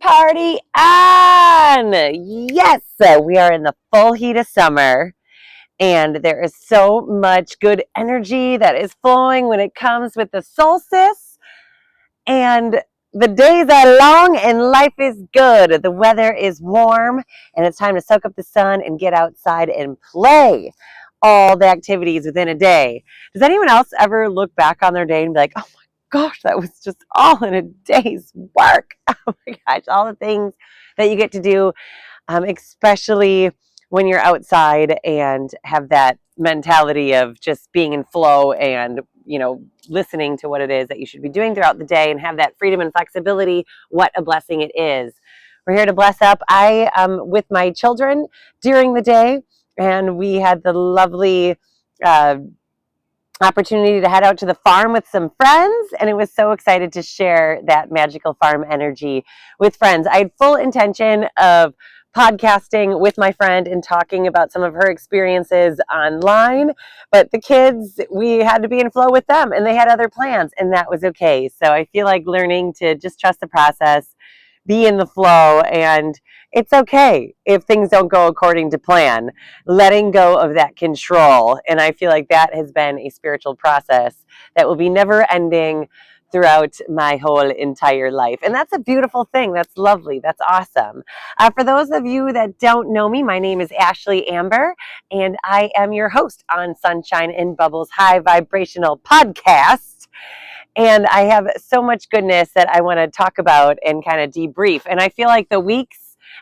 Party on! Yes, we are in the full heat of summer, and there is so much good energy that is flowing when it comes with the solstice. And the days are long and life is good. The weather is warm, and it's time to soak up the sun and get outside and play all the activities within a day. Does anyone else ever look back on their day and be like, oh my gosh, that was just all in a day's work? Oh my gosh, all the things that you get to do, especially when you're outside and have that mentality of just being in flow and, listening to what it is that you should be doing throughout the day and have that freedom and flexibility. What a blessing it is. We're here to bless up. I am with my children during the day, and we had the lovely opportunity to head out to the farm with some friends, and it was so excited to share that magical farm energy with friends. I had full intention of podcasting with my friend and talking about some of her experiences online, but the kids, we had to be in flow with them, and they had other plans, and that was okay. So I feel like learning to just trust the process, be in the flow, and it's okay if things don't go according to plan. Letting go of that control. And I feel like that has been a spiritual process that will be never ending throughout my whole entire life. And that's a beautiful thing. That's lovely. That's awesome. For those of you that don't know me, my name is Ashley Amber, and I am your host on Sunshine and Bubbles High Vibrational Podcast. And I have so much goodness that I want to talk about and kind of debrief. And I feel like the weeks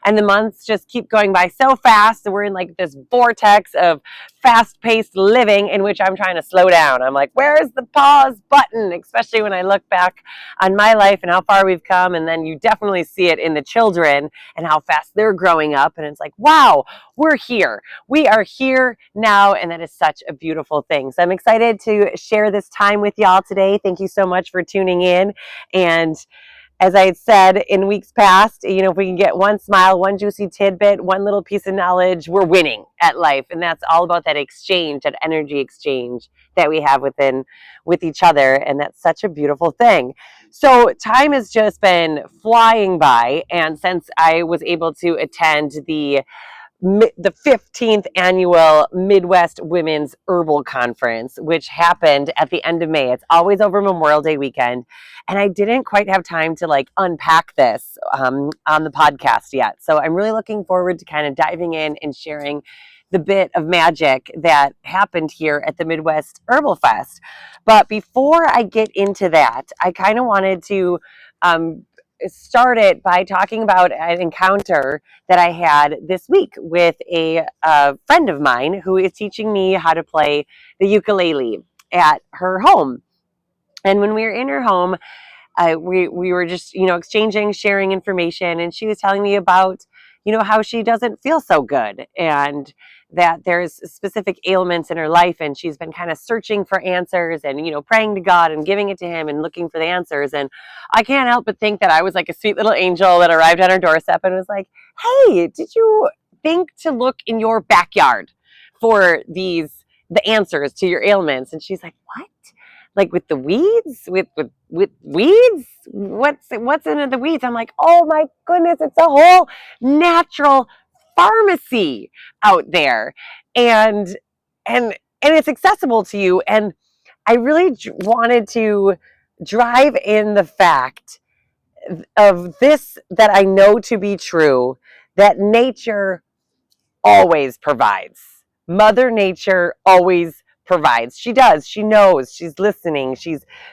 and the months just keep going by so fast. And we're in like this vortex of fast-paced living in which I'm trying to slow down. I'm like, where's the pause button? Especially when I look back on my life and how far we've come. And then you definitely see it in the children and how fast they're growing up. And it's like, wow, we're here. We are here now. And that is such a beautiful thing. So I'm excited to share this time with y'all today. Thank you so much for tuning in. And as I had said in weeks past, if we can get one smile, one juicy tidbit, one little piece of knowledge, we're winning at life. And that's all about that exchange, that energy exchange that we have with each other. And that's such a beautiful thing. So time has just been flying by. And since I was able to attend the 15th annual Midwest Women's Herbal Conference, which happened at the end of May. It's always over Memorial Day weekend. And I didn't quite have time to unpack this on the podcast yet. So I'm really looking forward to kind of diving in and sharing the bit of magic that happened here at the Midwest Herbal Fest. But before I get into that, I kind of wanted to start it by talking about an encounter that I had this week with a friend of mine who is teaching me how to play the ukulele at her home. And when we were in her home, we were just, exchanging, sharing information. And she was telling me about, how she doesn't feel so good and that there's specific ailments in her life. And she's been kind of searching for answers and, praying to God and giving it to him and looking for the answers. And I can't help but think that I was like a sweet little angel that arrived on her doorstep and was like, hey, did you think to look in your backyard for the answers to your ailments? And she's like, what? Like with the weeds? With weeds? What's in the weeds? I'm like, oh my goodness, it's a whole natural pharmacy out there. And it's accessible to you. And I really wanted to drive in the fact of this that I know to be true, that nature always provides. Mother Nature always provides. She does. She knows. She's listening.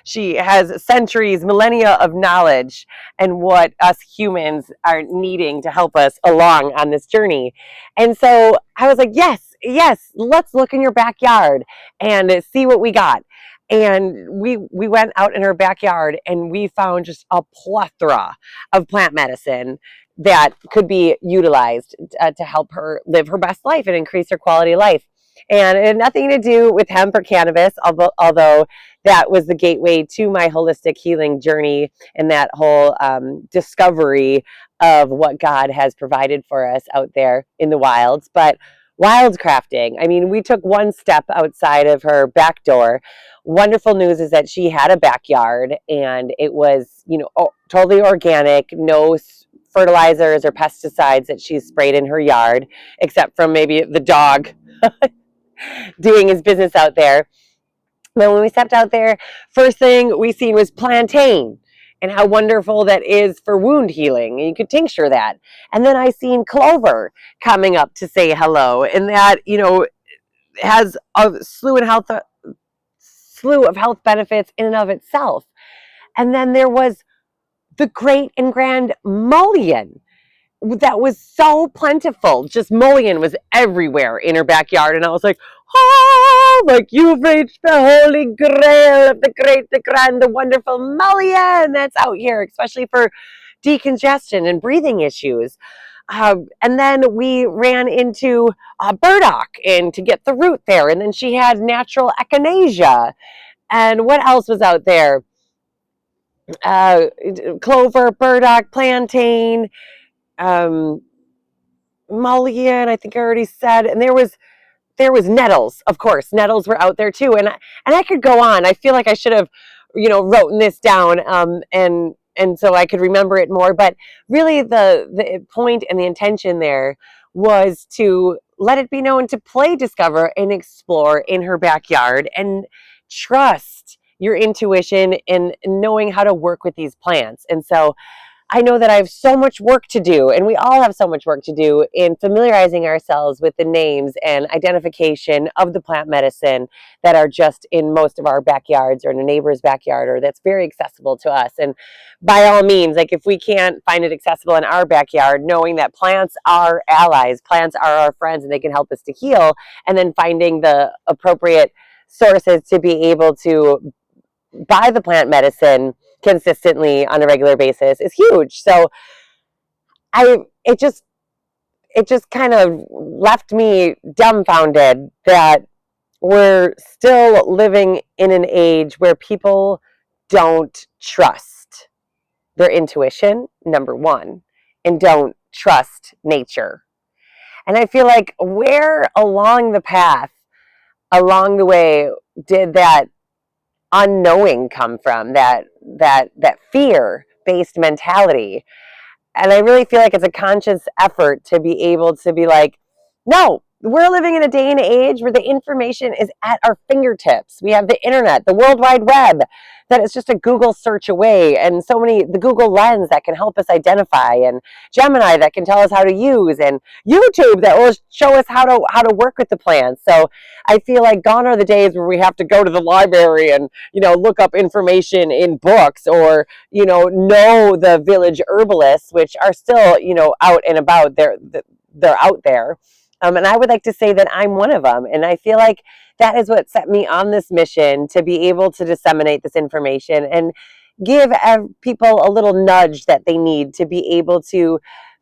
She has centuries, millennia of knowledge and what us humans are needing to help us along on this journey. And so I was like, yes, let's look in your backyard and see what we got. And we went out in her backyard and we found just a plethora of plant medicine that could be utilized to help her live her best life and increase her quality of life. And it had nothing to do with hemp or cannabis, although that was the gateway to my holistic healing journey and that whole discovery of what God has provided for us out there in the wilds. But wildcrafting, I mean, we took one step outside of her back door. Wonderful news is that she had a backyard and it was, totally organic, no fertilizers or pesticides that she's sprayed in her yard, except from maybe the dog doing his business out there. But when we stepped out there, first thing we seen was plantain and how wonderful that is for wound healing. You could tincture that. And then I seen clover coming up to say hello, and that, has a slew of health benefits in and of itself. And then there was the great and grand mullein that was so plentiful. Just mullein was everywhere in her backyard. And I was like, oh, like you've reached the holy grail of the great, the grand, the wonderful mullein that's out here, especially for decongestion and breathing issues. And then we ran into burdock and to get the root there. And then she had natural echinacea. And what else was out there? Clover, burdock, plantain, mullein, I think I already said. And there was nettles, of course. Nettles were out there too. And I could go on. I feel like I should have, written this down and so I could remember it more. But really the point and the intention there was to let it be known to play, discover, and explore in her backyard and trust your intuition in knowing how to work with these plants. And so I know that I have so much work to do, and we all have so much work to do in familiarizing ourselves with the names and identification of the plant medicine that are just in most of our backyards or in a neighbor's backyard, or that's very accessible to us. And by all means, like if we can't find it accessible in our backyard, knowing that plants are allies, plants are our friends, and they can help us to heal, and then finding the appropriate sources to be able to buy the plant medicine consistently on a regular basis is huge. So it just kind of left me dumbfounded that we're still living in an age where people don't trust their intuition, number one, and don't trust nature. And I feel like where along the path, along the way, did that unknowing come from, that fear-based mentality? And I really feel like it's a conscious effort to be able to be like, no, we're living in a day and age where the information is at our fingertips. We have the internet, the World Wide Web, that is just a Google search away, and the Google Lens that can help us identify, and Gemini that can tell us how to use, and YouTube that will show us how to work with the plants. So I feel like gone are the days where we have to go to the library and look up information in books, or know the village herbalists, which are still out and about. They're out there. And I would like to say that I'm one of them. And I feel like that is what set me on this mission, to be able to disseminate this information and give people a little nudge that they need to be able to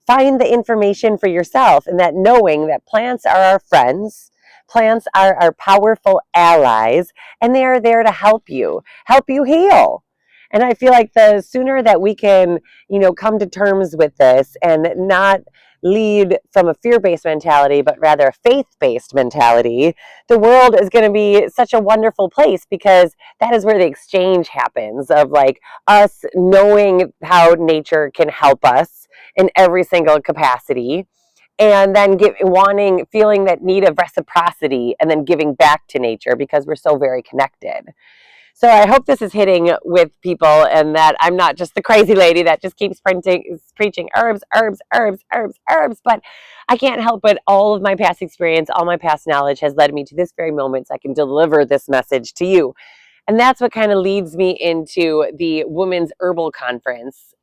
find the information for yourself, and that knowing that plants are our friends, plants are our powerful allies, and they are there to help you heal. And I feel like the sooner that we can, come to terms with this and not lead from a fear-based mentality, but rather a faith-based mentality, the world is going to be such a wonderful place, because that is where the exchange happens of like us knowing how nature can help us in every single capacity, and then feeling that need of reciprocity, and then giving back to nature, because we're so very connected. So I hope this is hitting with people, and that I'm not just the crazy lady that just keeps preaching herbs, but I can't help but all of my past experience, all my past knowledge has led me to this very moment, so I can deliver this message to you. And that's what kind of leads me into the Women's Herbal Conference.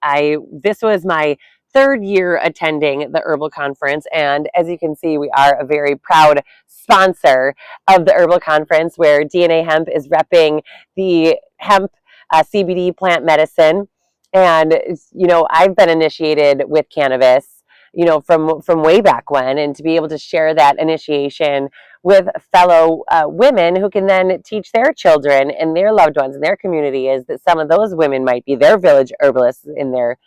This was my third year attending the Herbal Conference, and as you can see, we are a very proud sponsor of the Herbal Conference, where DNA Hemp is repping the hemp CBD plant medicine. And I've been initiated with cannabis from way back when, and to be able to share that initiation with fellow women who can then teach their children and their loved ones in their community, is that some of those women might be their village herbalists in their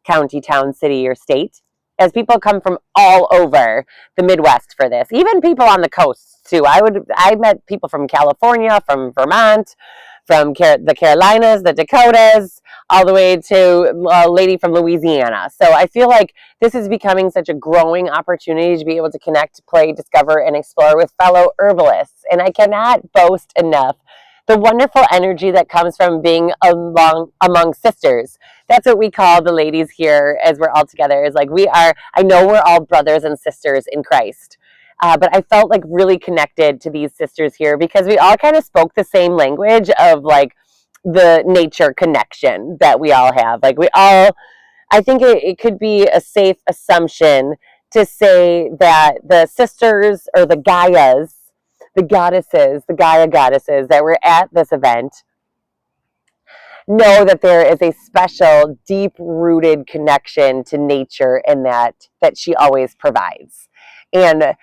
county, town, city, or state, as people come from all over the Midwest for this. Even people on the coast too. I met people from California, from Vermont, the Carolinas, the Dakotas, all the way to a lady from Louisiana. So I feel like this is becoming such a growing opportunity to be able to connect, play, discover, and explore with fellow herbalists. And I cannot boast enough the wonderful energy that comes from being among sisters. That's what we call the ladies here as we're all together. Is like I know we're all brothers and sisters in Christ. But I felt like really connected to these sisters here because we all kind of spoke the same language of like the nature connection that we all have. Like I think it could be a safe assumption to say that the sisters or the Gaias, the goddesses, the Gaia goddesses that were at this event know that there is a special deep-rooted connection to nature and that she always provides. And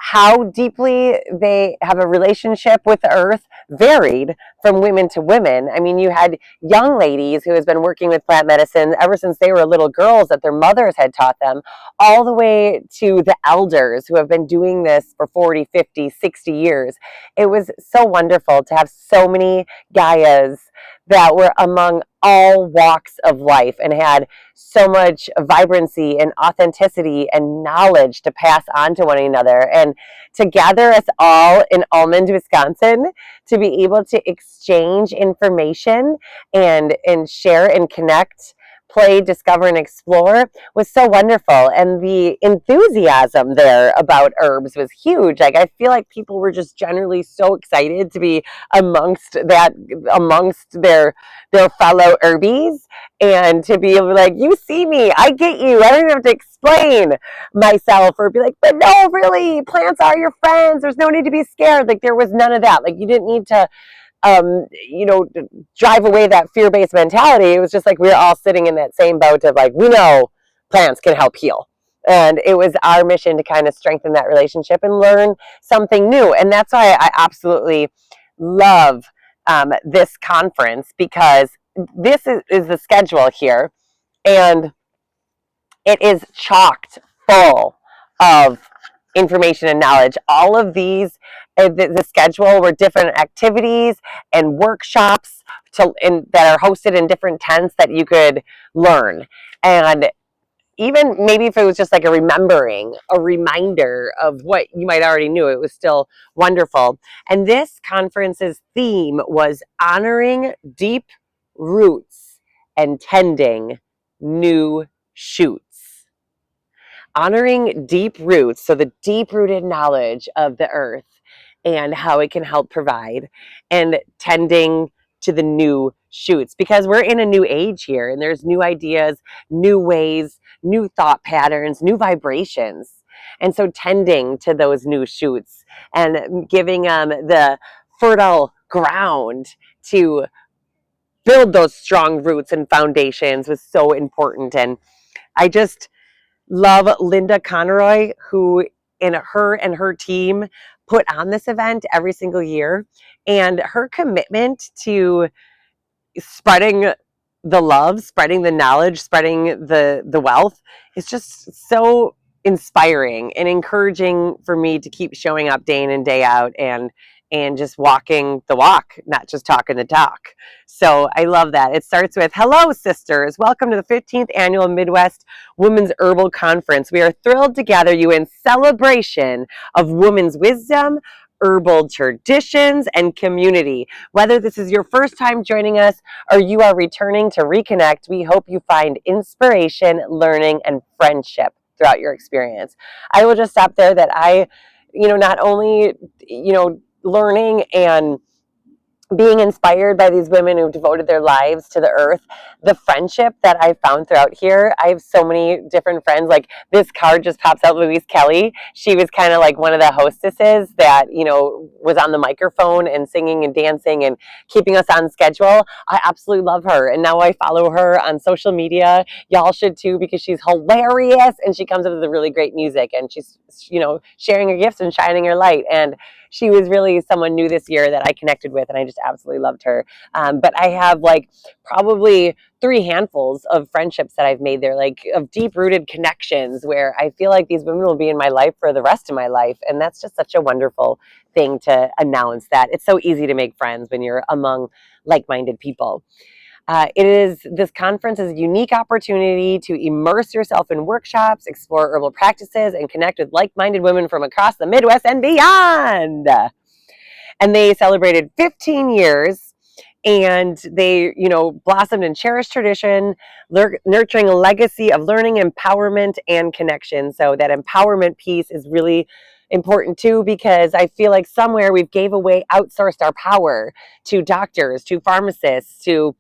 how deeply they have a relationship with the earth varied from women to women. I mean, you had young ladies who has been working with plant medicine ever since they were little girls that their mothers had taught them, all the way to the elders who have been doing this for 40, 50, 60 years. It was so wonderful to have so many Gaias that were among all walks of life and had so much vibrancy and authenticity and knowledge to pass on to one another. And to gather us all in Almond, Wisconsin, to be able to exchange information and share and connect, play, discover, and explore was so wonderful. And the enthusiasm there about herbs was huge. Like, I feel like people were just generally so excited to be amongst their fellow herbies, and to be able to be like, you see me, I get you, I don't even have to explain myself or be like, but no, really, plants are your friends, there's no need to be scared. Like, there was none of that. Like, you didn't need to drive away that fear-based mentality. It was just like we were all sitting in that same boat of like, we know plants can help heal. And it was our mission to kind of strengthen that relationship and learn something new. And that's why I absolutely love this conference, because this is the schedule here. And it is chocked full of information and knowledge. All of these, the schedule were different activities and workshops that are hosted in different tents that you could learn. And even maybe if it was just like a reminder of what you might already knew, it was still wonderful. And this conference's theme was honoring deep roots and tending new shoots. Honoring deep roots, so the deep-rooted knowledge of the earth and how it can help provide, and tending to the new shoots, because we're in a new age here and there's new ideas, new ways, new thought patterns, new vibrations. And so tending to those new shoots and giving them the fertile ground to build those strong roots and foundations was so important. And I just love Linda Conroy, who her and her team put on this event every single year, and her commitment to spreading the love, spreading the knowledge, spreading the wealth is just so inspiring and encouraging for me to keep showing up day in and day out and just walking the walk, not just talking the talk. So I love that. It starts with, hello, sisters. Welcome to the 15th Annual Midwest Women's Herbal Conference. We are thrilled to gather you in celebration of women's wisdom, herbal traditions, and community. Whether this is your first time joining us or you are returning to reconnect, we hope you find inspiration, learning, and friendship throughout your experience. I will just stop there that I, not only, learning and being inspired by these women who've devoted their lives to the earth, the friendship that I found throughout here. I have so many different friends. Like, this card just pops out, Louise Kelly. She was kind of like one of the hostesses that, was on the microphone and singing and dancing and keeping us on schedule. I absolutely love her. And now I follow her on social media. Y'all should too, because she's hilarious and she comes up with really great music, and she's, sharing her gifts and shining her light. And she was really someone new this year that I connected with, and I just absolutely loved her. But I have like probably 3 handfuls of friendships that I've made there, like of deep rooted connections where I feel like these women will be in my life for the rest of my life. And that's just such a wonderful thing to announce, that it's so easy to make friends when you're among like-minded people. This conference is a unique opportunity to immerse yourself in workshops, explore herbal practices, and connect with like-minded women from across the Midwest and beyond. And they celebrated 15 years, and they, blossomed in cherished tradition, nurturing a legacy of learning, empowerment, and connection. So that empowerment piece is really important too, because I feel like somewhere we've outsourced our power to doctors, to pharmacists, to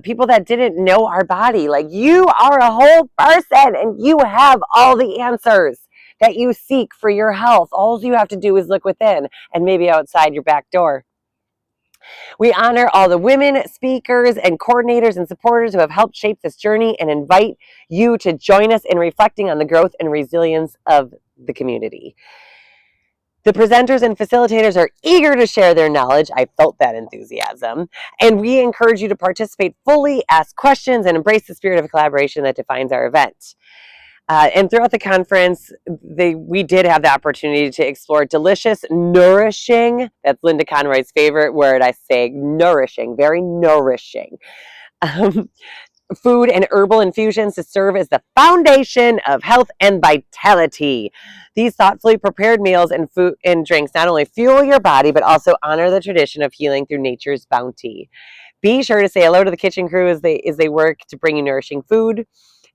people that didn't know our body. Like, you are a whole person and you have all the answers that you seek for your health. All you have to do is look within and maybe outside your back door. We honor all the women speakers and coordinators and supporters who have helped shape this journey, and invite you to join us in reflecting on the growth and resilience of the community. The presenters and facilitators are eager to share their knowledge. I felt that enthusiasm. And we encourage you to participate fully, ask questions, and embrace the spirit of collaboration that defines our event. And throughout the conference, we did have the opportunity to explore delicious, nourishing, that's Linda Conroy's favorite word, I say, nourishing, very nourishing, food and herbal infusions to serve as the foundation of health and vitality. These thoughtfully prepared meals and food and drinks not only fuel your body, but also honor the tradition of healing through nature's bounty. Be sure to say hello to the kitchen crew as they work to bring you nourishing food.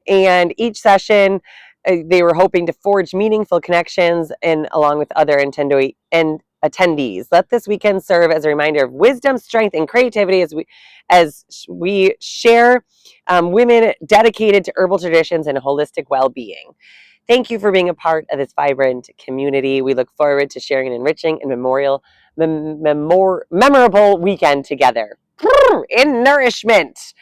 And each session, they were hoping to forge meaningful connections and along with other attendees. Let this weekend serve as a reminder of wisdom, strength, and creativity as we share women dedicated to herbal traditions and holistic well-being. Thank you for being a part of this vibrant community. We look forward to sharing an enriching and memorable weekend together in nourishment.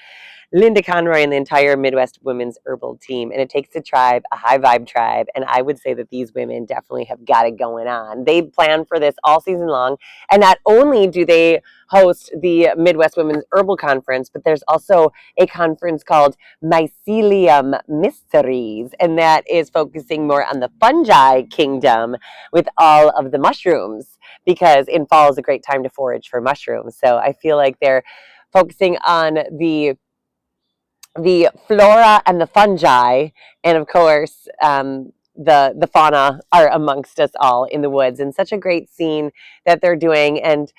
Linda Conroy and the entire Midwest Women's Herbal team. And it takes a tribe, a high vibe tribe. And I would say that these women definitely have got it going on. They plan for this all season long. And not only do they host the Midwest Women's Herbal Conference, but there's also a conference called Mycelium Mysteries. And that is focusing more on the fungi kingdom with all of the mushrooms, because in fall is a great time to forage for mushrooms. So I feel like they're focusing on the flora and the fungi, and of course, the fauna are amongst us all in the woods. And such a great scene that they're doing. And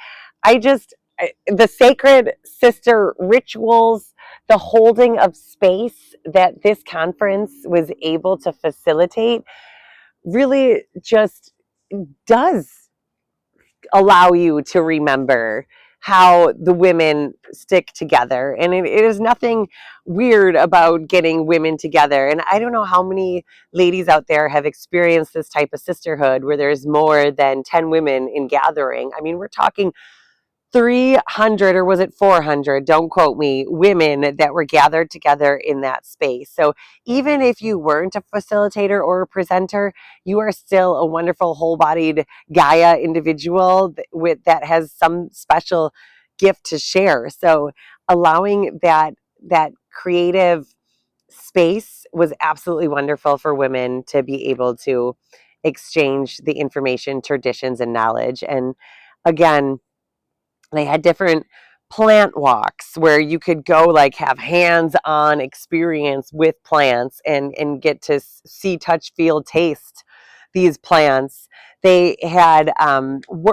the sacred sister rituals, the holding of space that this conference was able to facilitate, really just does allow you to remember how the women stick together. And it is nothing weird about getting women together. And I don't know how many ladies out there have experienced this type of sisterhood where there's more than 10 women in gathering. I mean, we're talking 300, or was it 400? Don't quote me, women that were gathered together in that space. So even if you weren't a facilitator or a presenter, you are still a wonderful whole-bodied Gaia individual that has some special gift to share. So allowing that creative space was absolutely wonderful for women to be able to exchange the information, traditions, and knowledge. And again, they had different plant walks where you could go, like, have hands-on experience with plants and get to see, touch, feel, taste these plants. They had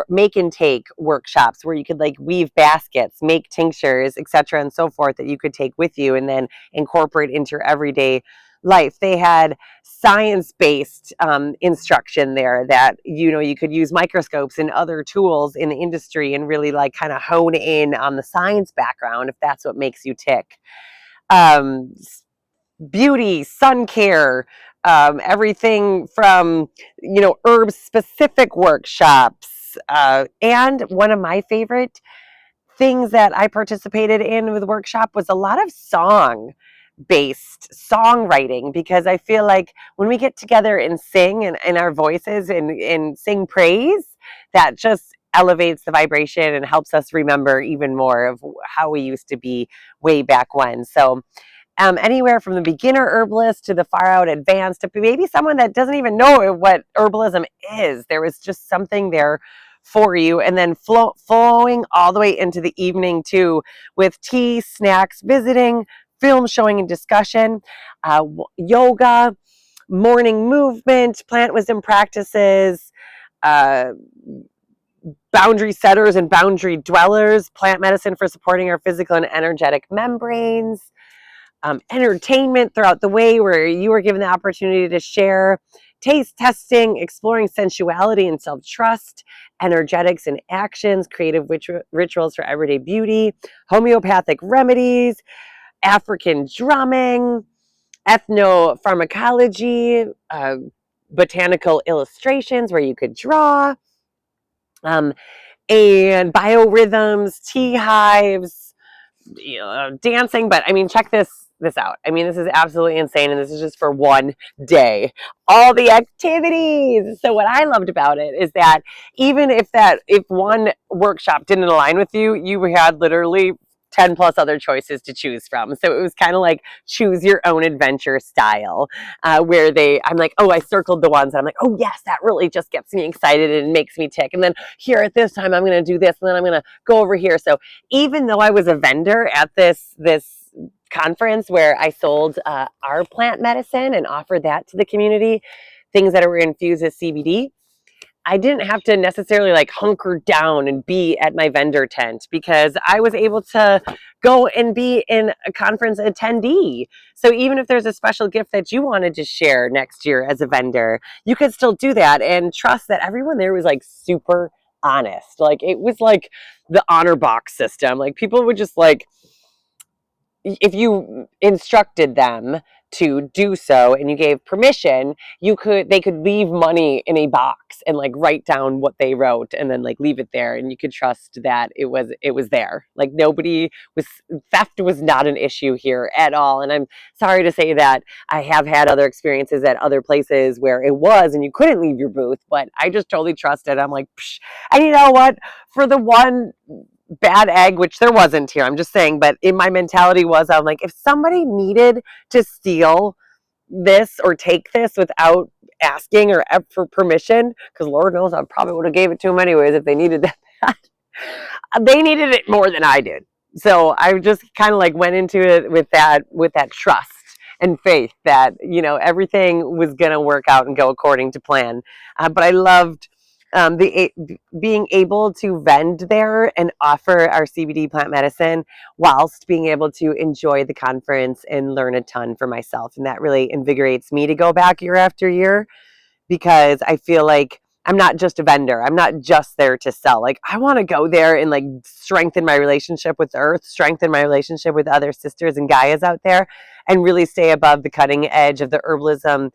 make and take workshops where you could, like, weave baskets, make tinctures, etc., and so forth, that you could take with you and then incorporate into your everyday life. They had science-based instruction there that, you could use microscopes and other tools in the industry and really, like, kind of hone in on the science background if that's what makes you tick. Beauty, sun care, everything from, herb specific workshops. And one of my favorite things that I participated in with the workshop was a lot of based songwriting, because I feel like when we get together and sing in our voices and sing praise, that just elevates the vibration and helps us remember even more of how we used to be way back when. So anywhere from the beginner herbalist to the far out advanced, to maybe someone that doesn't even know what herbalism is, there was just something there for you. And then flowing all the way into the evening too, with tea, snacks, visiting, film showing and discussion, yoga, morning movement, plant wisdom practices, uh, boundary setters and boundary dwellers, plant medicine for supporting our physical and energetic membranes, entertainment throughout the way where you were given the opportunity to share, taste testing, exploring sensuality and self-trust, energetics and actions, creative rituals for everyday beauty, homeopathic remedies, African drumming, ethnopharmacology, botanical illustrations where you could draw, and biorhythms, tea hives, dancing. But I mean, check this out. I mean, this is absolutely insane, and this is just for one day. All the activities. So what I loved about it is that even if one workshop didn't align with you, you had literally 10 plus other choices to choose from. So it was kind of like choose your own adventure style, where I'm like, oh, I circled the ones and I'm like, oh yes, that really just gets me excited and makes me tick. And then here at this time, I'm going to do this, and then I'm going to go over here. So even though I was a vendor at this conference where I sold our plant medicine and offered that to the community, things that were infused with CBD, I didn't have to necessarily like hunker down and be at my vendor tent, because I was able to go and be in a conference attendee. So even if there's a special gift that you wanted to share next year as a vendor, you could still do that and trust that everyone there was like super honest. Like it was like the honor box system. Like people would just like, if you instructed them to do so and you gave permission, they could leave money in a box and like write down what they wrote and then like leave it there, and you could trust that it was there. Like theft was not an issue here at all. And I'm sorry to say that I have had other experiences at other places where it was and you couldn't leave your booth, but I just totally trusted. I'm like, psh. And you know what? For the one bad egg, which there wasn't here, I'm just saying, but in my mentality was, I'm like, if somebody needed to steal this or take this without asking or for permission, because Lord knows I probably would have gave it to them anyways if they needed that. They needed it more than I did. So I just kind of like went into it with that trust and faith that, everything was going to work out and go according to plan. But I loved being able to vend there and offer our CBD plant medicine whilst being able to enjoy the conference and learn a ton for myself. And that really invigorates me to go back year after year, because I feel like I'm not just a vendor. I'm not just there to sell. Like I want to go there and like strengthen my relationship with the earth, strengthen my relationship with other sisters and Gaias out there, and really stay above the cutting edge of the herbalism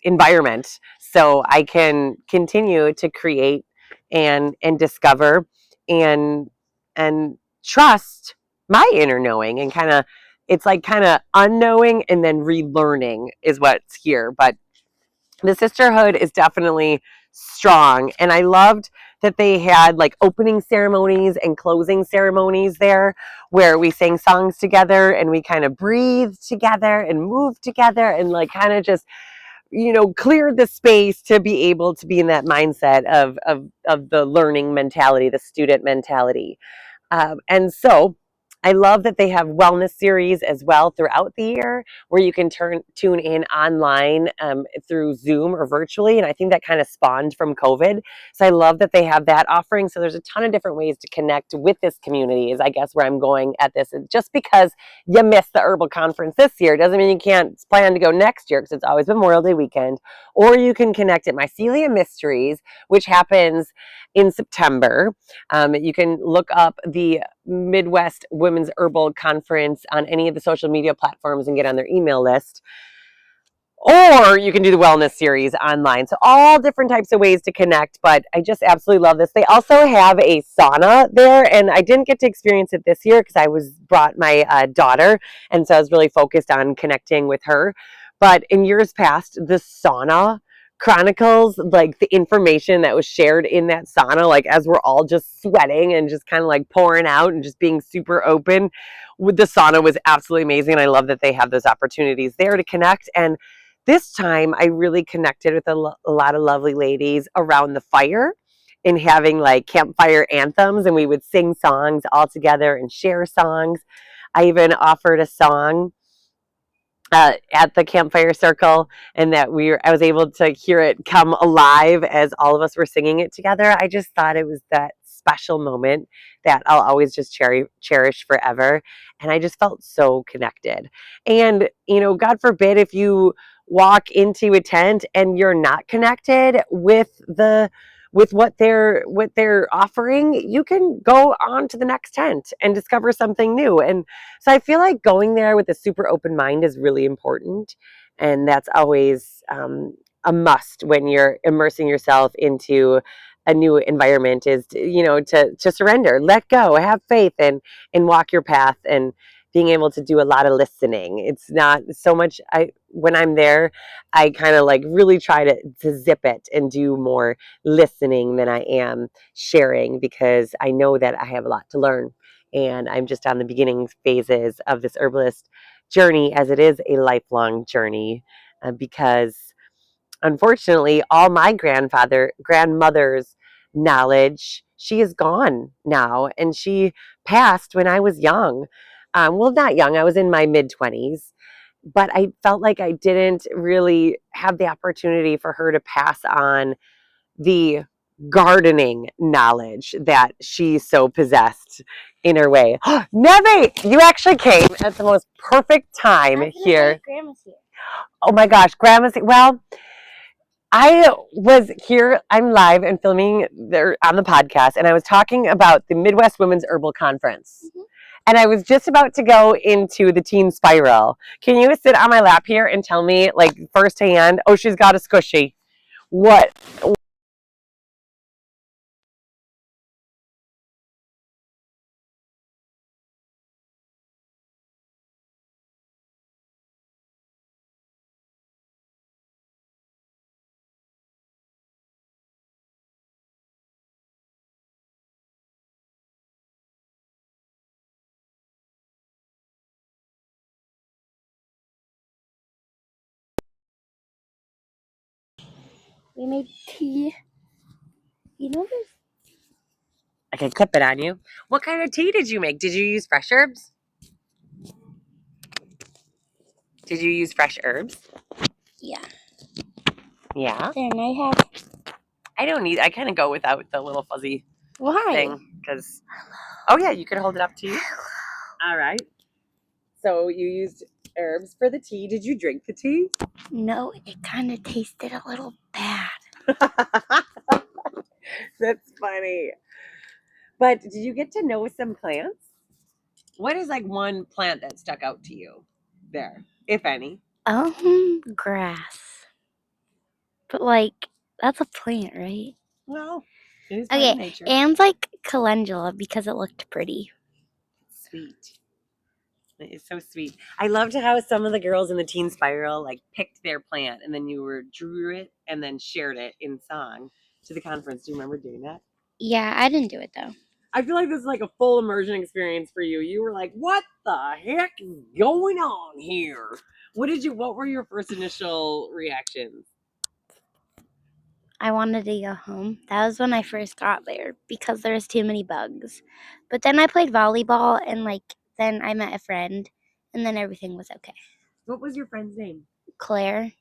environment, so I can continue to create and discover and trust my inner knowing, and it's like unknowing and then relearning is what's here. But the sisterhood is definitely strong, and I loved that they had like opening ceremonies and closing ceremonies there where we sang songs together and we kind of breathed together and moved together and like kind of just cleared the space to be able to be in that mindset of the learning mentality, the student mentality. And so I love that they have wellness series as well throughout the year where you can tune in online through Zoom or virtually. And I think that kind of spawned from COVID. So I love that they have that offering. So there's a ton of different ways to connect with this community is I guess where I'm going at this. And just because you missed the Herbal Conference this year doesn't mean you can't plan to go next year, because it's always Memorial Day weekend. Or you can connect at Mycelia Mysteries, which happens in September. You can look up the Midwest Women's Herbal Conference on any of the social media platforms and get on their email list. Or you can do the wellness series online. So all different types of ways to connect, but I just absolutely love this. They also have a sauna there, and I didn't get to experience it this year because I brought my daughter, and so I was really focused on connecting with her. But in years past, the sauna chronicles like the information that was shared in that sauna, like as we're all just sweating and just kind of like pouring out and just being super open. With the sauna was absolutely amazing. I love that they have those opportunities there to connect. And this time I really connected with a lot of lovely ladies around the fire and having like campfire anthems, and we would sing songs all together and share songs. I even offered a song at the campfire circle, and that I was able to hear it come alive as all of us were singing it together. I just thought it was that special moment that I'll always just cherish forever. And I just felt so connected. And, God forbid if you walk into a tent and you're not connected with what they're offering, you can go on to the next tent and discover something new. And so I feel like going there with a super open mind is really important. And that's always a must when you're immersing yourself into a new environment, is to surrender, let go, have faith, and walk your path, and being able to do a lot of listening. It's not so much when I'm there, I kind of like really try to zip it and do more listening than I am sharing, because I know that I have a lot to learn. And I'm just on the beginning phases of this herbalist journey, as it is a lifelong journey, because unfortunately, all my grandmother's knowledge, she is gone now, and she passed when I was young. Well, not young, I was in my mid 20s, but I felt like I didn't really have the opportunity for her to pass on the gardening knowledge that she so possessed in her way. Neve, you actually came at the most perfect time here. Grandma's here. Oh my gosh, Grandma's here. Well, I was here, I'm live and filming there on the podcast, and I was talking about the Midwest Women's Herbal Conference. Mhm. And I was just about to go into the teen spiral. Can you sit on my lap here and tell me, like, firsthand? Oh, she's got a squishy. What? We made tea. There's I can clip it on you. What kind of tea did you make? Did you use fresh herbs? Did you use fresh herbs? yeah. Yeah. There, and I have. I kind of go without the little fuzzy Why? thing, because, oh yeah, you could hold it up to you. All right. So you used herbs for the tea. Did you drink the tea? No, it kind of tasted a little bad. That's funny. But did you get to know some plants? What is like one plant that stuck out to you there, if any? Grass. But that's a plant, right? Well, it is part Okay, of nature. and like calendula because it looked pretty. Sweet. It is so sweet. I loved how some of the girls in the teen spiral like picked their plant, and then you drew it and then shared it in song to the conference. Do you remember doing that? Yeah, I didn't do it though. I feel like this is like a full immersion experience for you. You were like, "What the heck is going on here?" What were your first initial reactions? I wanted to go home. That was when I first got there because there was too many bugs. But then I played volleyball and then I met a friend and then everything was okay. What was your friend's name? Claire.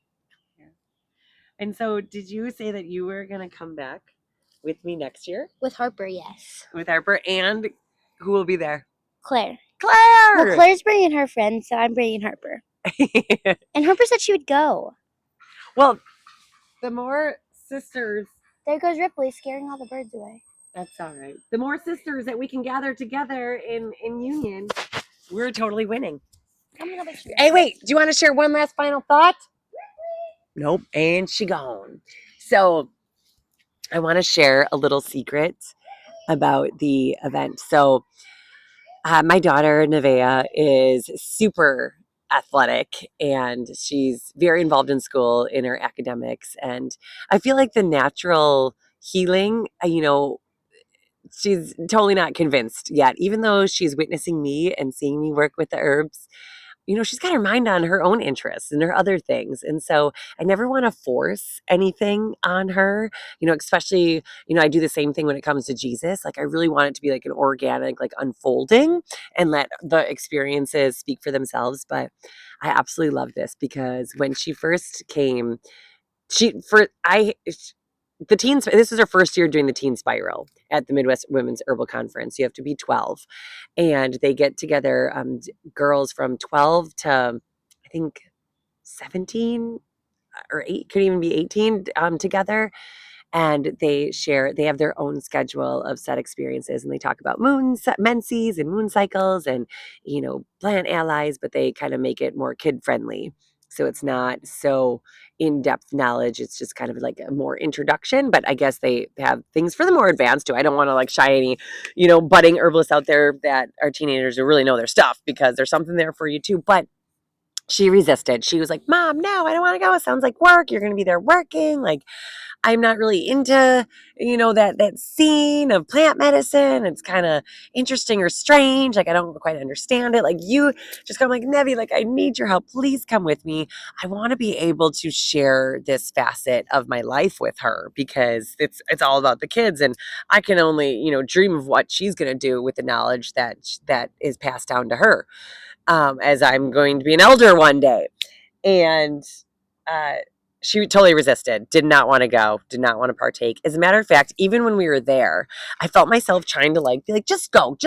And so, did you say that you were going to come back with me next year? With Harper, yes. With Harper, and who will be there? Claire. Claire! Well, Claire's bringing her friend, so I'm bringing Harper. And Harper said she would go. Well, the more sisters... There goes Ripley scaring all the birds away. That's all right. The more sisters that we can gather together in union, we're totally winning. Hey, wait. Do you want to share one last final thought? Nope. And she gone. So I want to share a little secret about the event. So my daughter, Nevaeh, is super athletic, and she's very involved in school in her academics. And I feel like the natural healing, she's totally not convinced yet, even though she's witnessing me and seeing me work with the herbs. She's got her mind on her own interests and her other things. And so I never want to force anything on her, especially, I do the same thing when it comes to Jesus. Like, I really want it to be like an organic, like, unfolding and let the experiences speak for themselves. But I absolutely love this because when she first came, the teens, this is her first year doing the teen spiral at the Midwest Women's Herbal Conference. You have to be 12, and they get together, girls from 12 to, I think, 17 or 8, could even be 18, together. And they have their own schedule of set experiences, and they talk about menses and moon cycles and, plant allies, but they kind of make it more kid friendly. So it's not so in-depth knowledge. It's just kind of like a more introduction, but I guess they have things for the more advanced too. I don't want to like shy any, budding herbalists out there that are teenagers who really know their stuff, because there's something there for you too. But she resisted. She was like, "Mom, no, I don't want to go. It sounds like work. You're going to be there working. Like, I'm not really into, that scene of plant medicine. It's kind of interesting or strange. Like, I don't quite understand it. Like, you just come, like, Nevi, like, I need your help. Please come with me. I want to be able to share this facet of my life with her, because it's all about the kids, and I can only, dream of what she's going to do with the knowledge that is passed down to her, as I'm going to be an elder one day." And uh, she totally resisted, did not want to go, did not want to partake. As a matter of fact, even when we were there, I felt myself trying to be like, just go,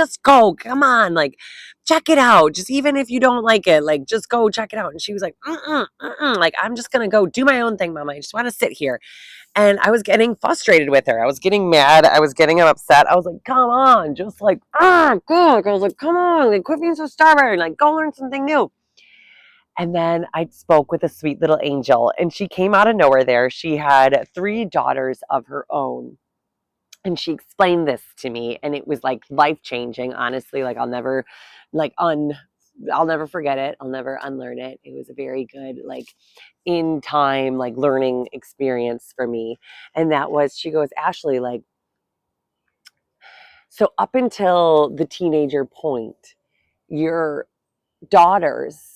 come on, like, check it out. Just even if you don't like it, like, just go check it out. And she was like, like, I'm just going to go do my own thing, Mama. I just want to sit here. And I was getting frustrated with her. I was getting mad. I was getting upset. I was like, come on, just like, go. Like, I was like, come on, like, quit being so stubborn. Like, go learn something new. And then I spoke with a sweet little angel, and she came out of nowhere there. She had 3 daughters of her own. And she explained this to me, and it was like life-changing, honestly. Like, like I'll never forget it. I'll never unlearn it. It was a very good, like, in time, like, learning experience for me. And that was, she goes, "Ashley, like, so up until the teenager point, your daughters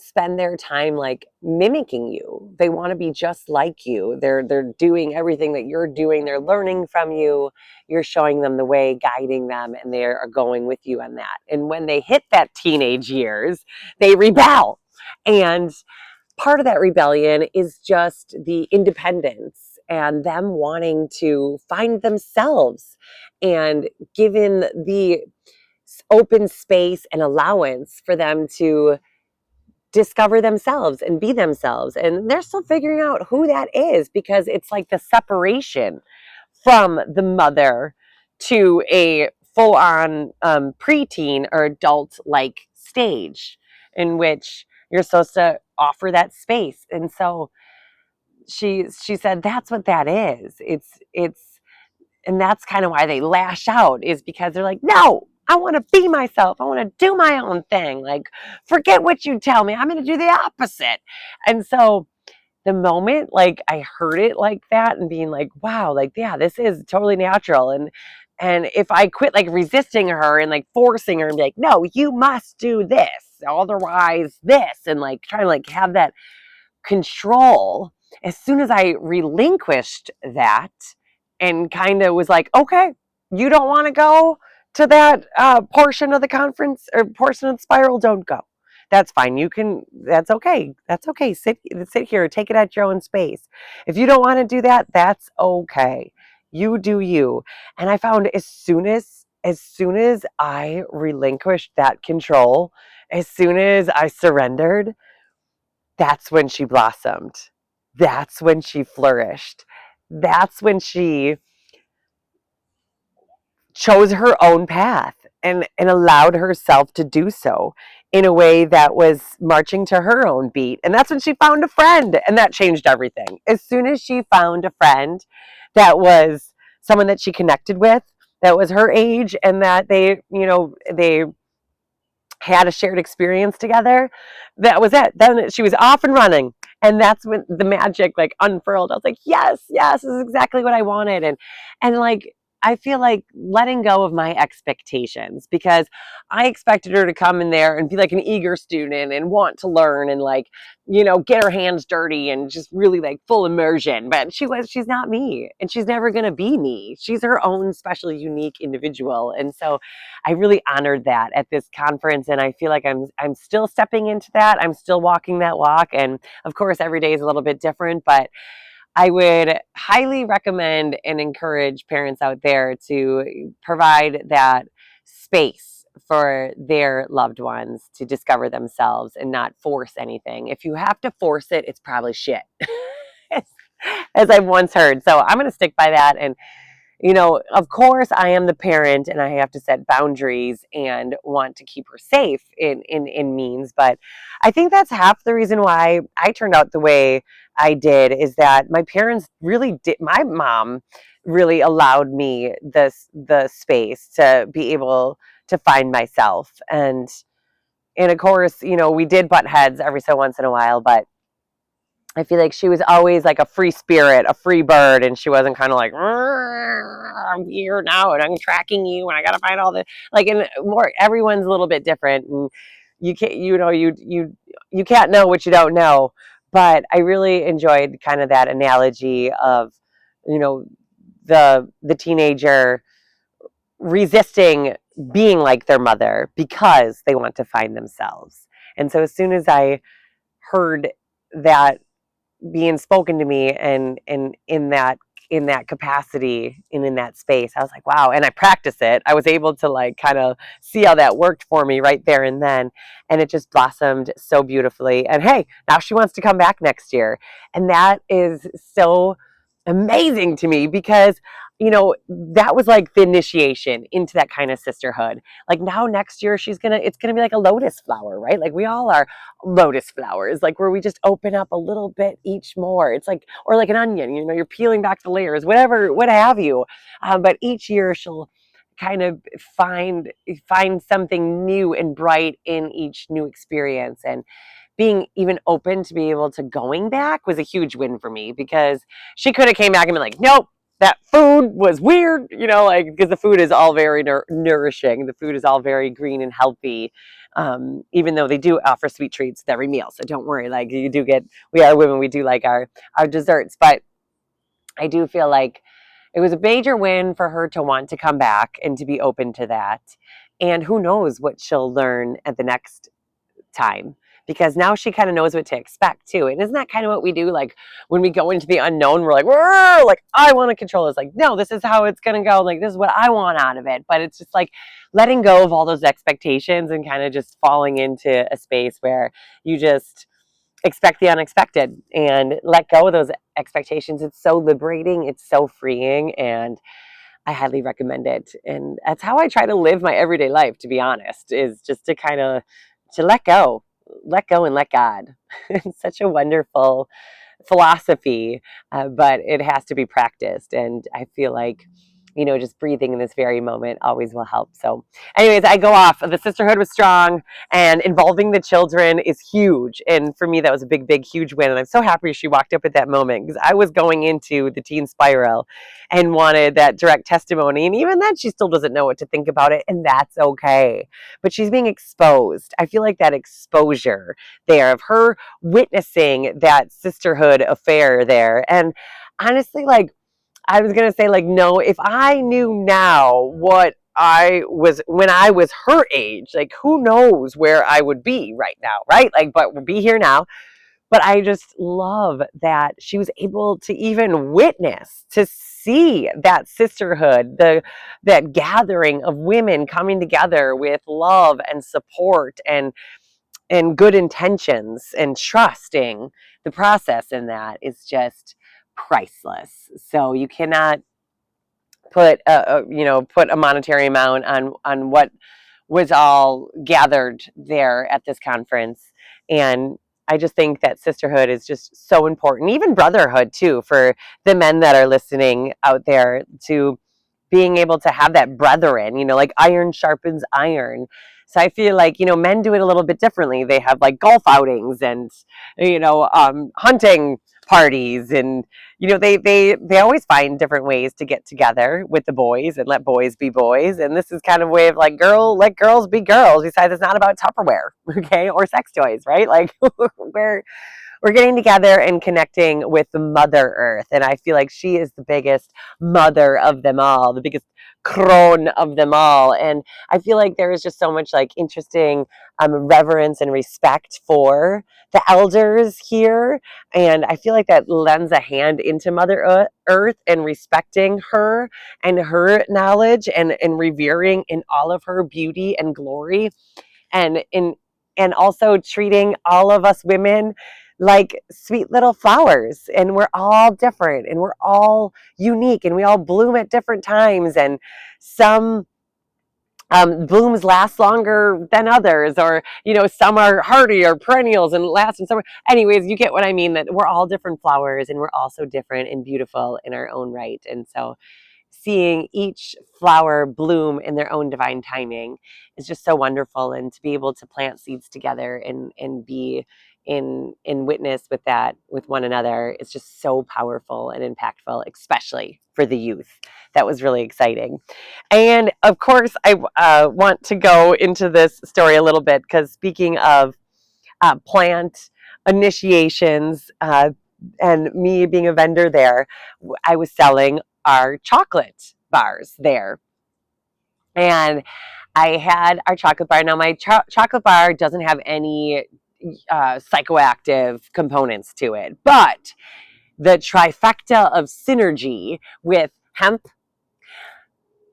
spend their time like mimicking you. They want to be just like you. They're doing everything that you're doing. They're learning from you. You're showing them the way, guiding them, and they are going with you on that. And when they hit that teenage years, they rebel. And part of that rebellion is just the independence and them wanting to find themselves, and given the open space and allowance for them to discover themselves and be themselves. And they're still figuring out who that is, because it's like the separation from the mother to a full on preteen or adult like stage in which you're supposed to offer that space. And so she said that's what that is. It's and that's kind of why they lash out, is because they're like, no, I want to be myself. I want to do my own thing. Like, forget what you tell me. I'm going to do the opposite. And so the moment, like, I heard it like that and being like, wow, like, yeah, this is totally natural. And if I quit like resisting her and like forcing her and be like, no, you must do this, otherwise this, and like trying to like have that control, as soon as I relinquished that and kind of was like, okay, you don't want to go to that portion of the conference or portion of the spiral, don't go. That's fine. You can, that's okay. That's okay. Sit here, take it at your own space. If you don't want to do that, that's okay. You do you. And I found as soon as I relinquished that control, as soon as I surrendered, that's when she blossomed. That's when she flourished. That's when she chose her own path and allowed herself to do so in a way that was marching to her own beat. And that's when she found a friend, and that changed everything. As soon as she found a friend that was someone that she connected with, that was her age, and that they had a shared experience together, that was it. Then she was off and running. And that's when the magic like unfurled. I was like, yes, yes, this is exactly what I wanted. And like I feel like letting go of my expectations, because I expected her to come in there and be like an eager student and want to learn and like, get her hands dirty and just really like full immersion. But she's not me, and she's never going to be me. She's her own special, unique individual. And so I really honored that at this conference, and I feel like I'm still stepping into that. I'm still walking that walk, and of course every day is a little bit different, but I would highly recommend and encourage parents out there to provide that space for their loved ones to discover themselves and not force anything. If you have to force it, it's probably shit. As I've once heard. So I'm going to stick by that. And of course, I am the parent and I have to set boundaries and want to keep her safe in means. But I think that's half the reason why I turned out the way I did, is that my parents really did. My mom really allowed me the space to be able to find myself. And of course, we did butt heads every so once in a while, but I feel like she was always like a free spirit, a free bird, and she wasn't kind of like, I'm here now and I'm tracking you and I gotta find all the like. And more, everyone's a little bit different, and you can't, you can't know what you don't know. But I really enjoyed kind of that analogy of, you know, the teenager resisting being like their mother because they want to find themselves. And so as soon as I heard that being spoken to me, and in that capacity and in that space, I was like, wow. And I practiced it. I was able to like kind of see how that worked for me right there and then, and it just blossomed so beautifully. And hey, now she wants to come back next year, and that is so amazing to me, because that was like the initiation into that kind of sisterhood. Like now next year it's gonna be like a lotus flower, right? Like we all are lotus flowers, like where we just open up a little bit each more. It's like, or like an onion, you're peeling back the layers, whatever, what have you. But each year she'll kind of find something new and bright in each new experience. And being even open to be able to going back was a huge win for me, because she could have came back and been like, nope, that food was weird, like, because the food is all very nourishing. The food is all very green and healthy. Even though they do offer sweet treats with every meal. So don't worry, like we are women, we do like our desserts, but I do feel like it was a major win for her to want to come back and to be open to that. And who knows what she'll learn at the next time, because now she kind of knows what to expect too. And isn't that kind of what we do? Like when we go into the unknown, we're like, I want to control this. Like, no, this is how it's going to go. Like, this is what I want out of it. But it's just like letting go of all those expectations and kind of just falling into a space where you just expect the unexpected and let go of those expectations. It's so liberating. It's so freeing. And I highly recommend it. And that's how I try to live my everyday life, to be honest, is just to kind of to let go and let God. It's such a wonderful philosophy, but it has to be practiced. And I feel like, just breathing in this very moment always will help. So anyways, I go off. The sisterhood was strong, and involving the children is huge. And for me, that was a big, big, huge win. And I'm so happy she walked up at that moment, because I was going into the teen spiral and wanted that direct testimony. And even then, she still doesn't know what to think about it. And that's okay. But she's being exposed. I feel like that exposure there of her witnessing that sisterhood affair there. And honestly, like, I was going to say, like, no, if I knew now what I was when I was her age, like, who knows where I would be right now, right? Like, but we'll be here now. But I just love that she was able to even witness, to see that sisterhood, that gathering of women coming together with love and support and good intentions and trusting the process in that is just priceless. So you cannot put a monetary amount on what was all gathered there at this conference. And I just think that sisterhood is just so important, even brotherhood too, for the men that are listening out there, to being able to have that brethren, like iron sharpens iron. So I feel like, men do it a little bit differently. They have like golf outings and, hunting parties, and they always find different ways to get together with the boys and let boys be boys. And this is kind of a way of like, let girls be girls. Besides, it's not about Tupperware, okay, or sex toys, right? Like we're getting together and connecting with the Mother Earth. And I feel like she is the biggest mother of them all, the biggest crone of them all. And I feel like there is just so much like interesting reverence and respect for the elders here. And I feel like that lends a hand into Mother Earth and respecting her and her knowledge and revering in all of her beauty and glory. And also treating all of us women like sweet little flowers, and we're all different and we're all unique and we all bloom at different times, and some blooms last longer than others, or some are hardy or perennials and last in summer. Anyways, you get what I mean, that we're all different flowers and we're also different and beautiful in our own right. And so seeing each flower bloom in their own divine timing is just so wonderful. And to be able to plant seeds together and be in witness with that with one another is just so powerful and impactful, especially for the youth. That was really exciting. And of course, I want to go into this story a little bit, because speaking of plant initiations, and me being a vendor there, I was selling our chocolate bars there. And I had our chocolate bar. Now, my chocolate bar doesn't have any psychoactive components to it, but the trifecta of synergy with hemp,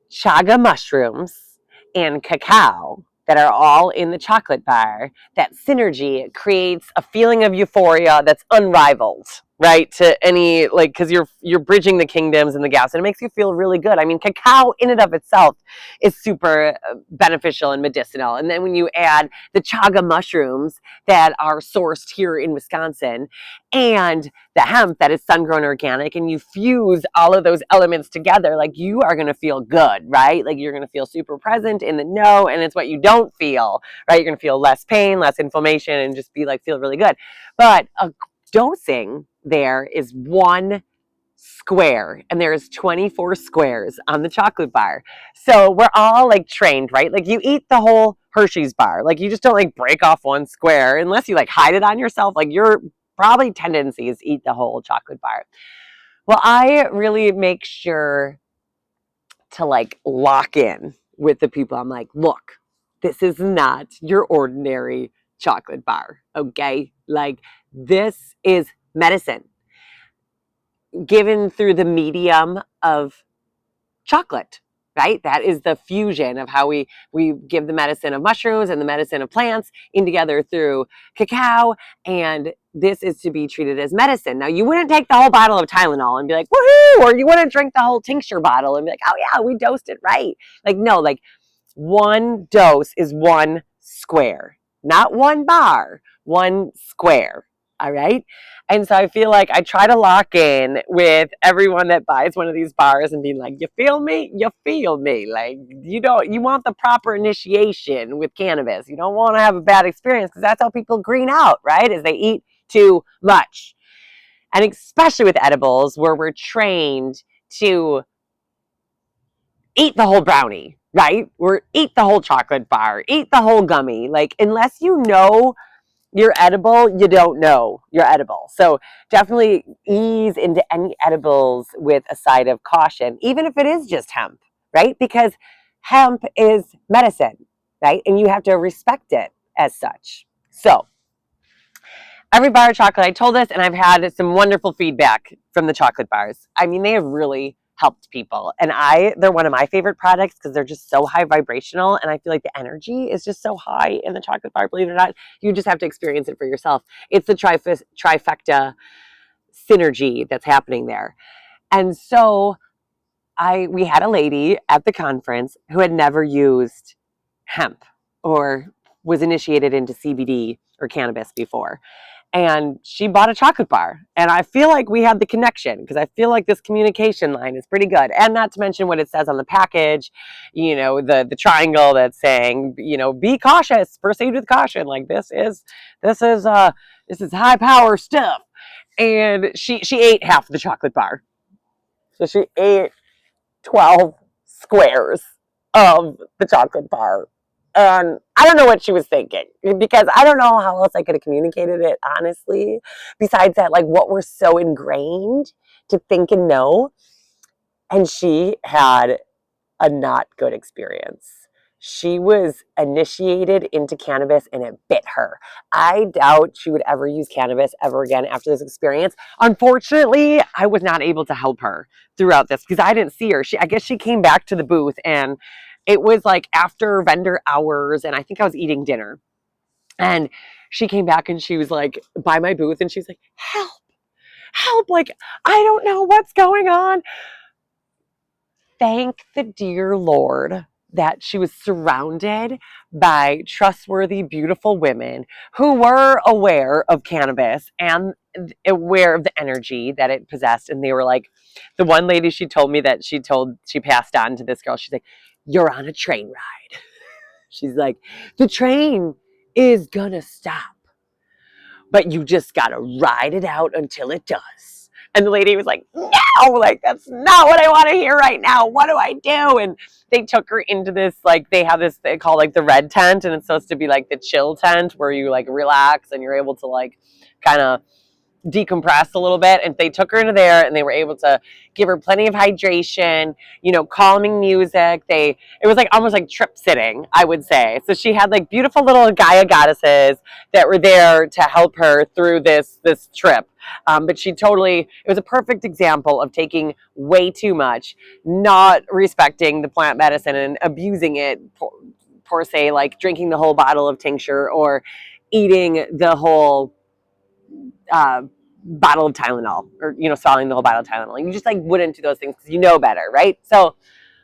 chaga mushrooms, and cacao that are all in the chocolate bar, that synergy creates a feeling of euphoria that's unrivaled, right? To any, like, because you're bridging the kingdoms and the gaps, and it makes you feel really good. I mean, cacao in and of itself is super beneficial and medicinal. And then when you add the chaga mushrooms that are sourced here in Wisconsin, and the hemp that is sun-grown organic, and you fuse all of those elements together, like, you are going to feel good, right? Like, you're going to feel super present in the know, and it's what you don't feel, right? You're going to feel less pain, less inflammation, and just be like, feel really good. But a dosing there is 1 square, and there's 24 squares on the chocolate bar. So we're all like trained, right? Like, you eat the whole Hershey's bar. Like, you just don't like break off 1 square unless you like hide it on yourself. Like, your probably tendency is eat the whole chocolate bar. Well, I really make sure to like lock in with the people. I'm like, look, this is not your ordinary chocolate bar, okay? Like, this is medicine given through the medium of chocolate, right? That is the fusion of how we give the medicine of mushrooms and the medicine of plants in together through cacao. And this is to be treated as medicine. Now, you wouldn't take the whole bottle of Tylenol and be like, woohoo, or you wouldn't drink the whole tincture bottle and be like, oh yeah, we dosed it right. Like, no, like, 1 dose is 1 square, not 1 bar, 1 square. All right. And so I feel like I try to lock in with everyone that buys one of these bars and be like, you feel me? You feel me. Like, you want the proper initiation with cannabis. You don't want to have a bad experience, because that's how people green out, right? Is they eat too much. And especially with edibles, where we're trained to eat the whole brownie, right? Or eat the whole chocolate bar, eat the whole gummy. Like, unless you know you're edible, you don't know you're edible. So definitely ease into any edibles with a side of caution, even if it is just hemp, right? Because hemp is medicine, right? And you have to respect it as such. So every bar of chocolate, I told this, and I've had some wonderful feedback from the chocolate bars. I mean, they have really helped people. And they're one of my favorite products, because they're just so high vibrational. And I feel like the energy is just so high in the chocolate bar, believe it or not. You just have to experience it for yourself. It's the trifecta synergy that's happening there. And so we had a lady at the conference who had never used hemp or was initiated into CBD or cannabis before. and she bought a chocolate bar. And I feel like we had the connection because I feel like this communication line is pretty good. And not to mention what it says on the package, the triangle that's saying, be cautious, proceed with caution. Like this is high power stuff. And she ate half the chocolate bar. So she ate 12 squares of the chocolate bar. And I don't know what she was thinking because I don't know how else I could have communicated it, honestly. Besides that, like what we're so ingrained to think and know. And she had a not good experience. She was initiated into cannabis and it bit her. I doubt she would ever use cannabis ever again after this experience. Unfortunately, I was not able to help her throughout this because I didn't see her. I guess she came back to the booth and it was like after vendor hours and I think I was eating dinner. And she came back and she was like by my booth and she was like, help, like I don't know what's going on. Thank the dear Lord that she was surrounded by trustworthy, beautiful women who were aware of cannabis and aware of the energy that it possessed. And they were like, the one lady she told me that she passed on to this girl, she's like, you're on a train ride. She's like, the train is gonna stop, but you just gotta ride it out until it does. And the lady was like, no, like, that's not what I want to hear right now. What do I do? And they took her into this, like, they have this, they call like the red tent. And it's supposed to be like the chill tent where you like relax and you're able to like kind of decompress a little bit. And they took her into there and they were able to give her plenty of hydration, calming music. It was like almost like trip sitting, I would say. So she had like beautiful little Gaia goddesses that were there to help her through this trip. But it was a perfect example of taking way too much, not respecting the plant medicine and abusing it per se, like drinking the whole bottle of tincture or eating the whole bottle of Tylenol or, swallowing the whole bottle of Tylenol. You just like wouldn't do those things because you know better, right? So,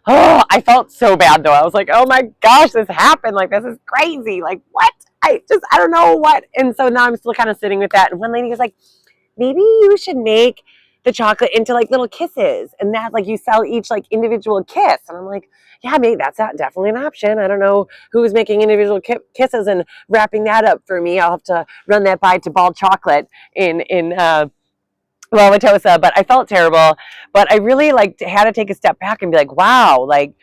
I felt so bad though. I was like, oh my gosh, this happened. Like, this is crazy. Like, what? I don't know what. And so now I'm still kind of sitting with that. And one lady was like, maybe you should make the chocolate into like little kisses and that like you sell each like individual kiss. And I'm like, yeah, maybe that's definitely an option. I don't know who's making individual kisses and wrapping that up for me. I'll have to run that by to Bald Chocolate in Wauwatosa, but I felt terrible. But I really like had to take a step back and be like, wow, like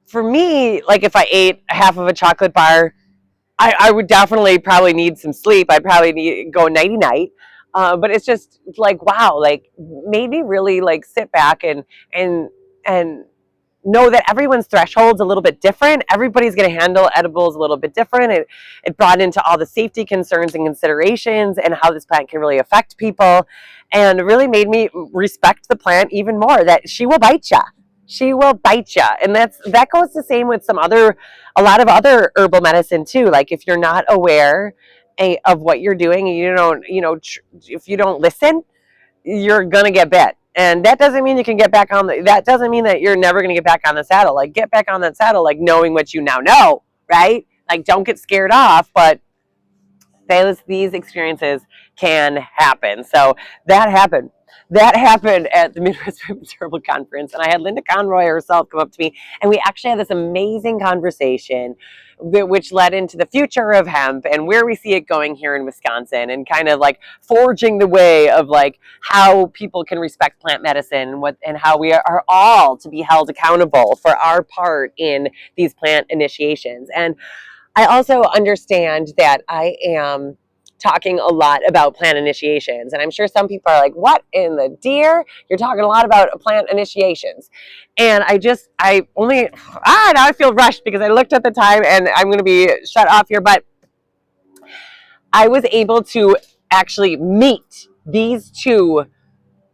for me, like if I ate half of a chocolate bar, I would definitely probably need some sleep. I'd probably need go nighty night. But it's just like, wow, like made me really like sit back and know that everyone's threshold's a little bit different. Everybody's going to handle edibles a little bit different. It brought into all the safety concerns and considerations and how this plant can really affect people, and really made me respect the plant even more. That she will bite you. She will bite you, and that goes the same with a lot of other herbal medicine too. Like if you're not aware of what you're doing, and you don't, if you don't listen, you're gonna get bit. And that doesn't mean you can get back on that doesn't mean that you're never gonna get back on the saddle. Like get back on that saddle, like knowing what you now know, right? Like don't get scared off, but these experiences can happen. So that happened. That happened at the Midwest Women's Herbal Conference. And I had Linda Conroy herself come up to me, and we actually had this amazing conversation which led into the future of hemp and where we see it going here in Wisconsin, and kind of like forging the way of like how people can respect plant medicine and how we are all to be held accountable for our part in these plant initiations. And I also understand that I am talking a lot about plant initiations. And I'm sure some people are like, what in the deer? You're talking a lot about plant initiations. And now I feel rushed because I looked at the time and I'm going to be shut off here. But I was able to actually meet these two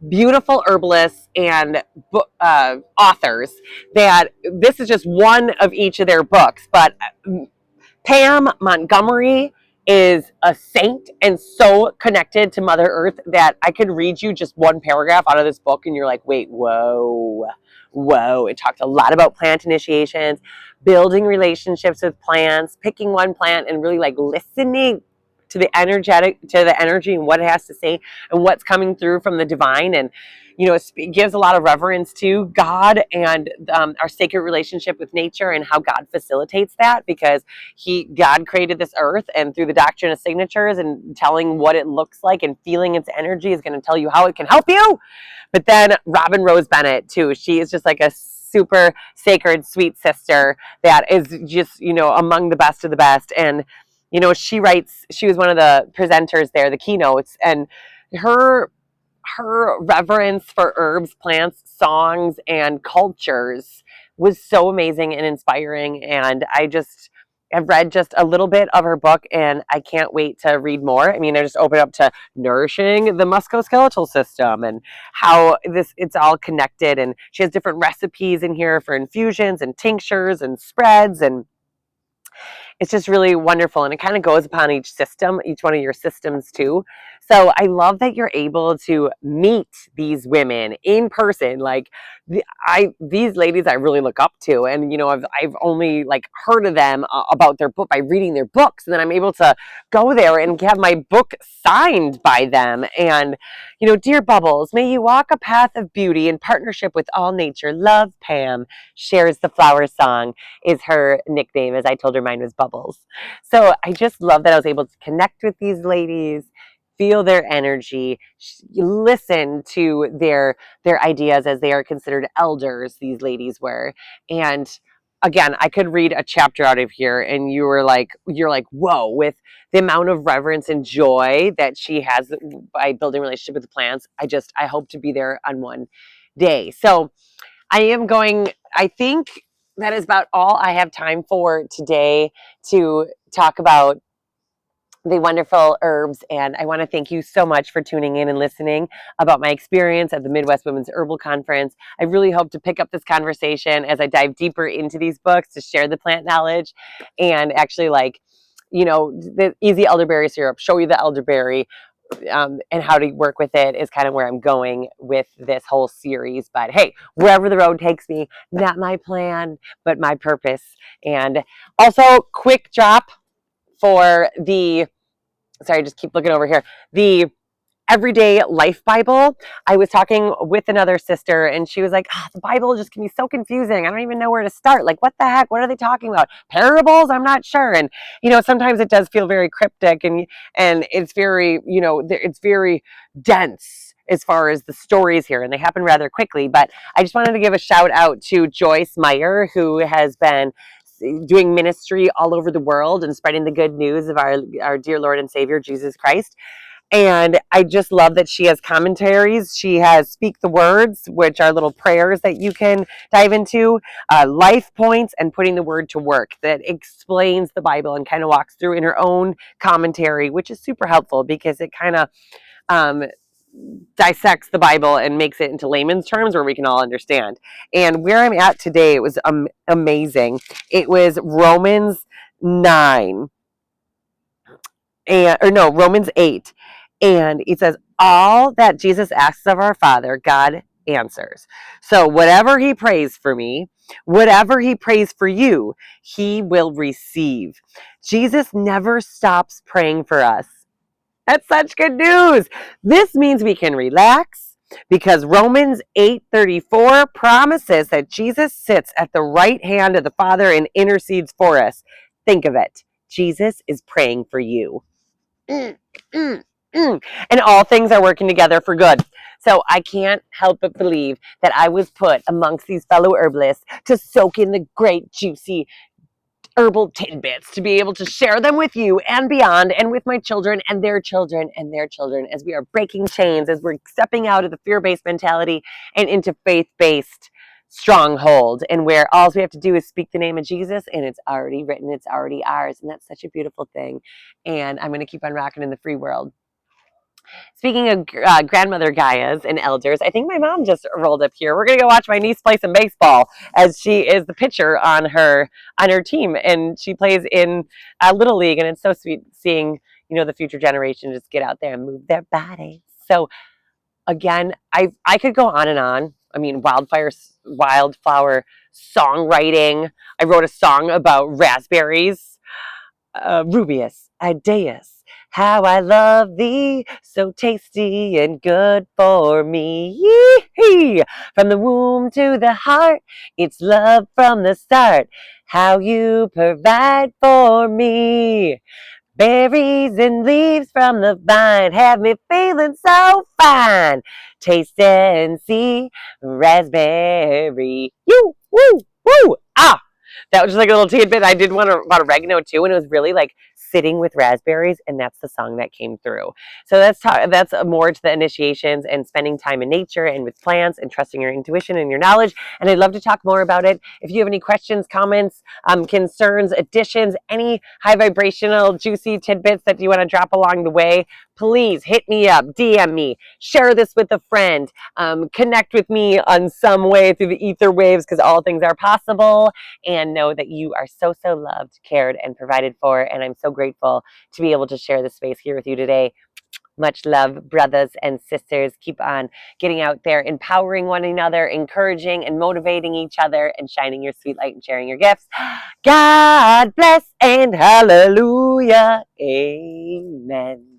beautiful herbalists and authors that this is just one of each of their books. But Pam Montgomery is a saint and so connected to Mother Earth that I could read you just one paragraph out of this book and you're like, wait, whoa. It talks a lot about plant initiations, building relationships with plants, picking one plant and really like listening to the energy and what it has to say and what's coming through from the divine. And it gives a lot of reverence to God and our sacred relationship with nature and how God facilitates that, because God created this earth, and through the doctrine of signatures and telling what it looks like and feeling its energy is going to tell you how it can help you. But then Robin Rose Bennett too, she is just like a super sacred, sweet sister that is just, among the best of the best. And, she was one of the presenters there, the keynotes, and her reverence for herbs, plants, songs, and cultures was so amazing and inspiring. And I've read just a little bit of her book, and I can't wait to read more. I mean, I just opened up to nourishing the musculoskeletal system and how it's all connected. And she has different recipes in here for infusions and tinctures and spreads, and it's just really wonderful. And it kind of goes upon each one of your systems too. So I love that you're able to meet these women in person. Like these ladies I really look up to, and I've only like heard of them about their book by reading their books, and then I'm able to go there and have my book signed by them. And dear Bubbles, may you walk a path of beauty in partnership with all nature. Love, Pam. Shares the flower song is her nickname, as I told her mine was Bubbles. So I just love that I was able to connect with these ladies, feel their energy, listen to their ideas, as they are considered elders, these ladies were. And again, I could read a chapter out of here, and you're like, whoa, with the amount of reverence and joy that she has by building a relationship with the plants. I hope to be there on one day. So I think that is about all I have time for today to talk about the wonderful herbs. And I want to thank you so much for tuning in and listening about my experience at the Midwest Women's Herbal Conference. I really hope to pick up this conversation as I dive deeper into these books to share the plant knowledge and actually the easy elderberry syrup, show you the elderberry, and how to work with it is kind of where I'm going with this whole series. But hey, wherever the road takes me, not my plan, but my purpose. And also, quick drop for sorry, just keep looking over here. The Everyday Life Bible. I was talking with another sister, and she was like, the Bible just can be so confusing. I don't even know where to start. Like, what the heck? What are they talking about? Parables? I'm not sure. And sometimes it does feel very cryptic, and it's very it's very dense as far as the stories here, and they happen rather quickly. But I just wanted to give a shout out to Joyce Meyer, who has been doing ministry all over the world and spreading the good news of our dear Lord and Savior Jesus Christ. And I just love that she has commentaries. She has Speak the Words, which are little prayers that you can dive into, life points, and putting the word to work that explains the Bible and kind of walks through in her own commentary, which is super helpful because it kind of dissects the Bible and makes it into layman's terms where we can all understand. And where I'm at today, it was amazing. It was Romans 9. Romans 8. And it says, all that Jesus asks of our Father, God answers. So whatever he prays for me, whatever he prays for you, he will receive. Jesus never stops praying for us. That's such good news. This means we can relax because Romans 8:34 promises that Jesus sits at the right hand of the Father and intercedes for us. Think of it. Jesus is praying for you. And all things are working together for good. So I can't help but believe that I was put amongst these fellow herbalists to soak in the great, juicy herbal tidbits to be able to share them with you and beyond, and with my children and their children and their children, as we are breaking chains, as we're stepping out of the fear-based mentality and into faith-based stronghold, and where all we have to do is speak the name of Jesus and it's already written, it's already ours. And that's such a beautiful thing. And I'm going to keep on rocking in the free world. Speaking of grandmother Gaias and elders, I think my mom just rolled up here. We're going to go watch my niece play some baseball, as she is the pitcher on her team, and she plays in Little League, and it's so sweet seeing the future generation just get out there and move their bodies. So again, I could go on and on. I mean, wildflower songwriting. I wrote a song about raspberries, rubius, idaeus, How I love thee, so tasty and good for me. Yee-hee. From the womb to the heart, it's love from the start. How you provide for me. Berries and leaves from the vine have me feeling so fine. Taste and see raspberry. You, woo, woo. Ah, that was just like a little tidbit. I did want to about oregano too, and it was really like sitting with raspberries, and that's the song that came through. So that's more to the initiations and spending time in nature and with plants and trusting your intuition and your knowledge. And I'd love to talk more about it. If you have any questions, comments, concerns, additions, any high vibrational, juicy tidbits that you want to drop along the way, please hit me up, DM me, share this with a friend, connect with me on some way through the ether waves because all things are possible. And know that you are so, so loved, cared, and provided for. And I'm so grateful to be able to share this space here with you today. Much love, brothers and sisters. Keep on getting out there, empowering one another, encouraging and motivating each other, and shining your sweet light and sharing your gifts. God bless and hallelujah. Amen.